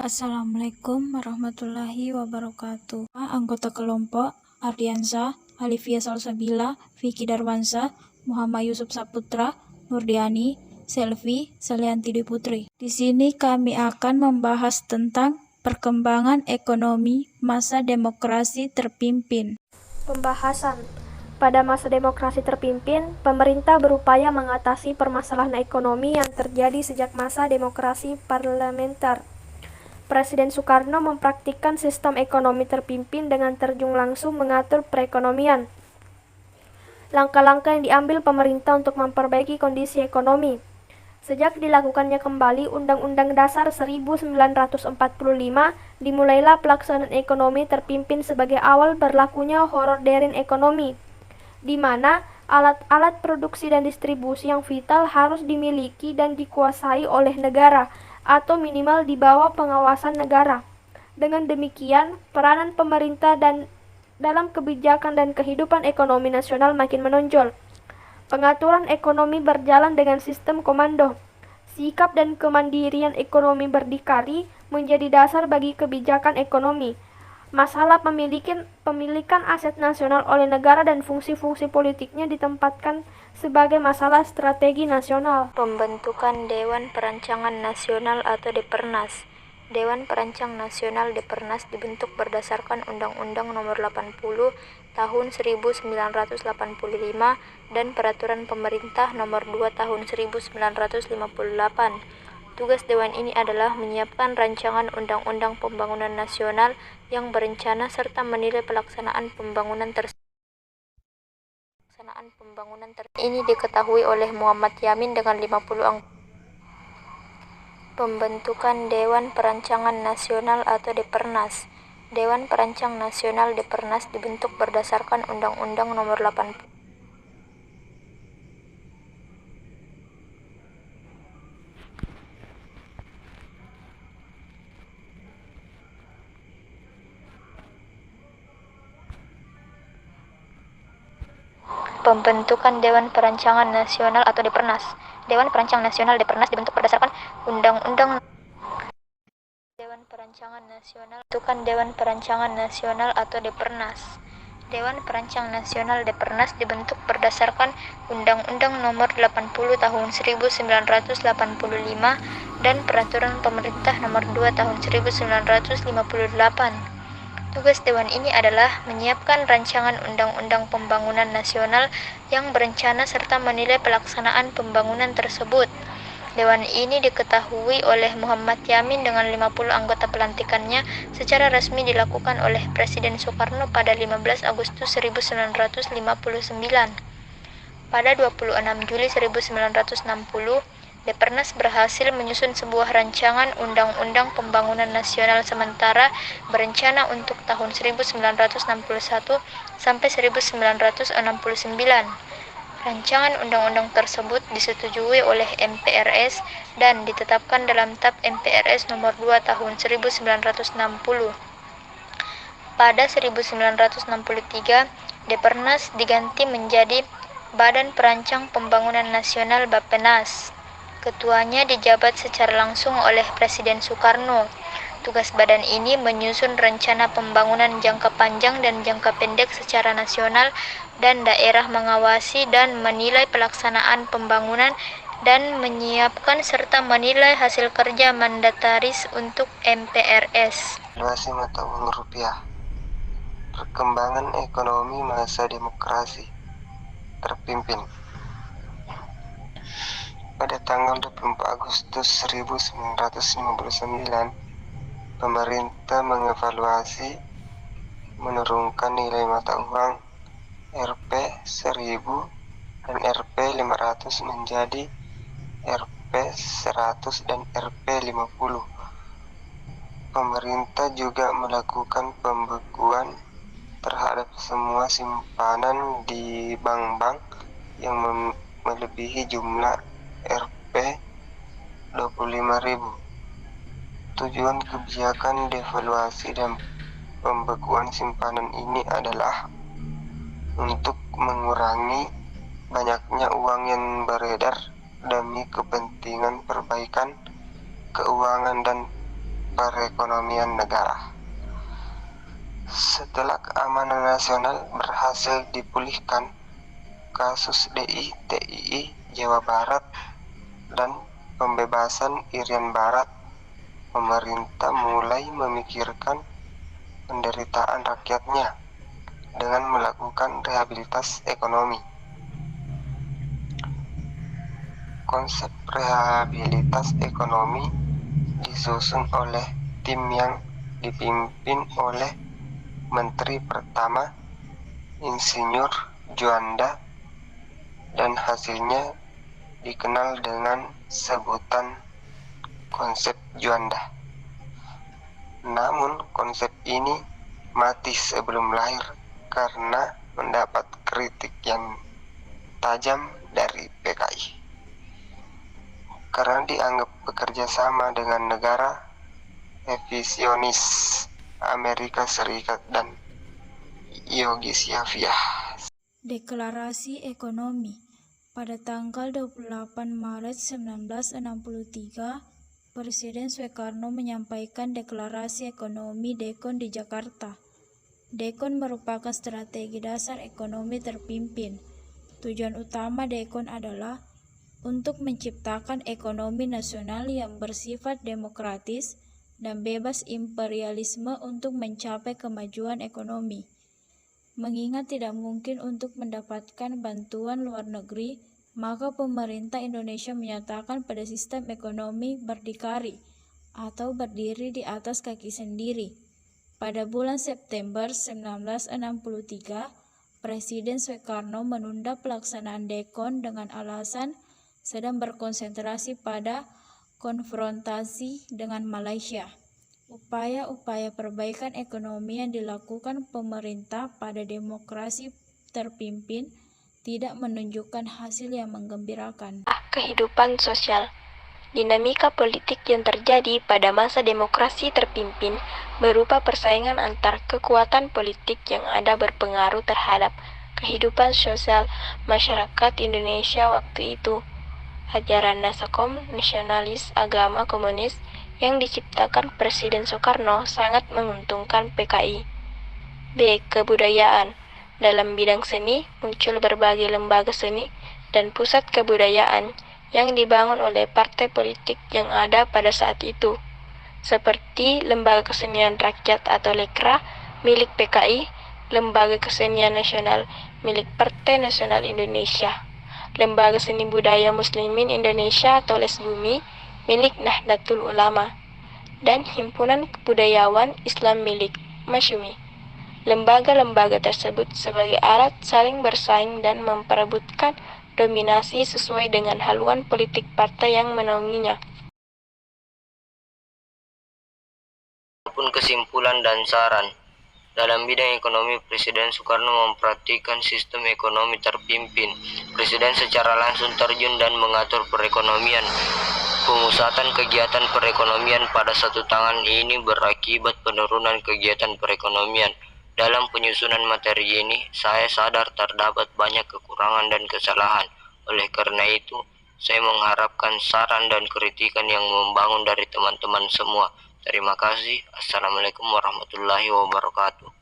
Assalamualaikum warahmatullahi wabarakatuh. Anggota kelompok Ardiansa, Alivia Salsabila, Vicky Darwansa, Muhammad Yusuf Saputra, Nurdiani, Selvi, Salianti Dwi Putri. Di sini kami akan membahas tentang perkembangan ekonomi masa demokrasi terpimpin. Pembahasan. Pada masa demokrasi terpimpin, pemerintah berupaya mengatasi permasalahan ekonomi yang terjadi sejak masa demokrasi parlementer. Presiden Soekarno mempraktikkan sistem ekonomi terpimpin dengan terjun langsung mengatur perekonomian. Langkah-langkah yang diambil pemerintah untuk memperbaiki kondisi ekonomi. Sejak dilakukannya kembali Undang-Undang Dasar 1945, dimulailah pelaksanaan ekonomi terpimpin sebagai awal berlakunya horoderin ekonomi, di mana alat-alat produksi dan distribusi yang vital harus dimiliki dan dikuasai oleh negara, atau minimal di bawah pengawasan negara. Dengan demikian, peranan pemerintah dalam kebijakan dan kehidupan ekonomi nasional makin menonjol. Pengaturan ekonomi berjalan dengan sistem komando. Sikap dan kemandirian ekonomi berdikari menjadi dasar bagi kebijakan ekonomi. Masalah pemilikan aset nasional oleh negara dan fungsi-fungsi politiknya ditempatkan sebagai masalah strategi nasional. Pembentukan Dewan Perancangan Nasional atau Depernas. Dewan Perancang Nasional Depernas dibentuk berdasarkan Undang-Undang Nomor 80 Tahun 1985 dan Peraturan Pemerintah Nomor 2 Tahun 1958. Tugas Dewan ini adalah menyiapkan rancangan undang-undang pembangunan nasional yang berencana serta menilai pelaksanaan pembangunan tersebut. Ini diketahui oleh Muhammad Yamin dengan 50 anggota. Pembentukan Dewan Perancangan Nasional atau Depernas. Dewan Perancang Nasional Depernas dibentuk berdasarkan Undang-Undang Nomor 80. Pembentukan Dewan Perancangan Nasional atau Depernas. Dewan Perancang Nasional Depernas dibentuk berdasarkan Undang-Undang Dewan Perancangan Nasional. Pembentukan Dewan Perancangan Nasional atau Depernas. Dewan Perancang Nasional Depernas dibentuk berdasarkan Undang-Undang Nomor 80 Tahun 1985 dan Peraturan Pemerintah Nomor 2 Tahun 1958. Tugas Dewan ini adalah menyiapkan rancangan undang-undang pembangunan nasional yang berencana serta menilai pelaksanaan pembangunan tersebut. Dewan ini diketahui oleh Muhammad Yamin dengan 50 anggota. Pelantikannya secara resmi dilakukan oleh Presiden Soekarno pada 15 Agustus 1959. Pada 26 Juli 1960, Depernas berhasil menyusun sebuah rancangan Undang-Undang Pembangunan Nasional sementara berencana untuk tahun 1961 sampai 1969. Rancangan undang-undang tersebut disetujui oleh MPRS dan ditetapkan dalam TAP MPRS Nomor 2 Tahun 1960. Pada 1963, Depernas diganti menjadi Badan Perancang Pembangunan Nasional Bappenas. Ketuanya dijabat secara langsung oleh Presiden Soekarno. Tugas badan ini menyusun rencana pembangunan jangka panjang dan jangka pendek secara nasional dan daerah, mengawasi dan menilai pelaksanaan pembangunan, dan menyiapkan serta menilai hasil kerja mandataris untuk MPRS. Valuasi mata uang rupiah. Perkembangan ekonomi masa demokrasi terpimpin. Pada tanggal 24 Agustus 1959, pemerintah mengevaluasi menurunkan nilai mata uang Rp1000 dan Rp500 menjadi Rp100 dan Rp50. Pemerintah juga melakukan pembekuan terhadap semua simpanan di bank-bank yang melebihi jumlah Rp25.000. Tujuan kebijakan devaluasi dan pembekuan simpanan ini adalah untuk mengurangi banyaknya uang yang beredar demi kepentingan perbaikan keuangan dan perekonomian negara. Setelah keamanan nasional berhasil dipulihkan, kasus DI, TII Jawa Barat, dan pembebasan Irian Barat, pemerintah mulai memikirkan penderitaan rakyatnya dengan melakukan rehabilitasi ekonomi. Konsep rehabilitasi ekonomi disusun oleh tim yang dipimpin oleh Menteri Pertama Insinyur Juanda dan hasilnya dikenal dengan sebutan konsep Juanda. Namun konsep ini mati sebelum lahir karena mendapat kritik yang tajam dari PKI. Karena dianggap bekerja sama dengan negara revisionis Amerika Serikat dan Yugoslavia. Deklarasi Ekonomi. Pada tanggal 28 Maret 1963, Presiden Soekarno menyampaikan Deklarasi Ekonomi DEKON di Jakarta. DEKON merupakan strategi dasar ekonomi terpimpin. Tujuan utama DEKON adalah untuk menciptakan ekonomi nasional yang bersifat demokratis dan bebas imperialisme untuk mencapai kemajuan ekonomi. Mengingat tidak mungkin untuk mendapatkan bantuan luar negeri, maka pemerintah Indonesia menyatakan pada sistem ekonomi berdikari atau berdiri di atas kaki sendiri. Pada bulan September 1963, Presiden Soekarno menunda pelaksanaan DEKON dengan alasan sedang berkonsentrasi pada konfrontasi dengan Malaysia. Upaya-upaya perbaikan ekonomi yang dilakukan pemerintah pada demokrasi terpimpin tidak menunjukkan hasil yang menggembirakan. Kehidupan sosial. Dinamika politik yang terjadi pada masa demokrasi terpimpin berupa persaingan antar kekuatan politik yang ada berpengaruh terhadap kehidupan sosial masyarakat Indonesia waktu itu. Ajaran Nasakom, nasionalis agama komunis yang diciptakan Presiden Soekarno sangat menguntungkan PKI. B. Kebudayaan. Dalam bidang seni, muncul berbagai lembaga seni dan pusat kebudayaan yang dibangun oleh partai politik yang ada pada saat itu, seperti Lembaga Kesenian Rakyat atau LEKRA milik PKI, Lembaga Kesenian Nasional milik Partai Nasional Indonesia, Lembaga Seni Budaya Muslimin Indonesia atau LESBUMI milik Nahdlatul Ulama, dan Himpunan Kebudayawan Islam milik Masyumi. Lembaga-lembaga tersebut sebagai alat saling bersaing dan memperebutkan dominasi sesuai dengan haluan politik partai yang menaunginya. Pun kesimpulan dan saran. Dalam bidang ekonomi, Presiden Soekarno memperhatikan sistem ekonomi terpimpin. Presiden secara langsung terjun dan mengatur perekonomian. Pemusatan kegiatan perekonomian pada satu tangan ini berakibat penurunan kegiatan perekonomian. Dalam penyusunan materi ini, saya sadar terdapat banyak kekurangan dan kesalahan. Oleh karena itu, saya mengharapkan saran dan kritikan yang membangun dari teman-teman semua. Terima kasih. Assalamualaikum warahmatullahi wabarakatuh.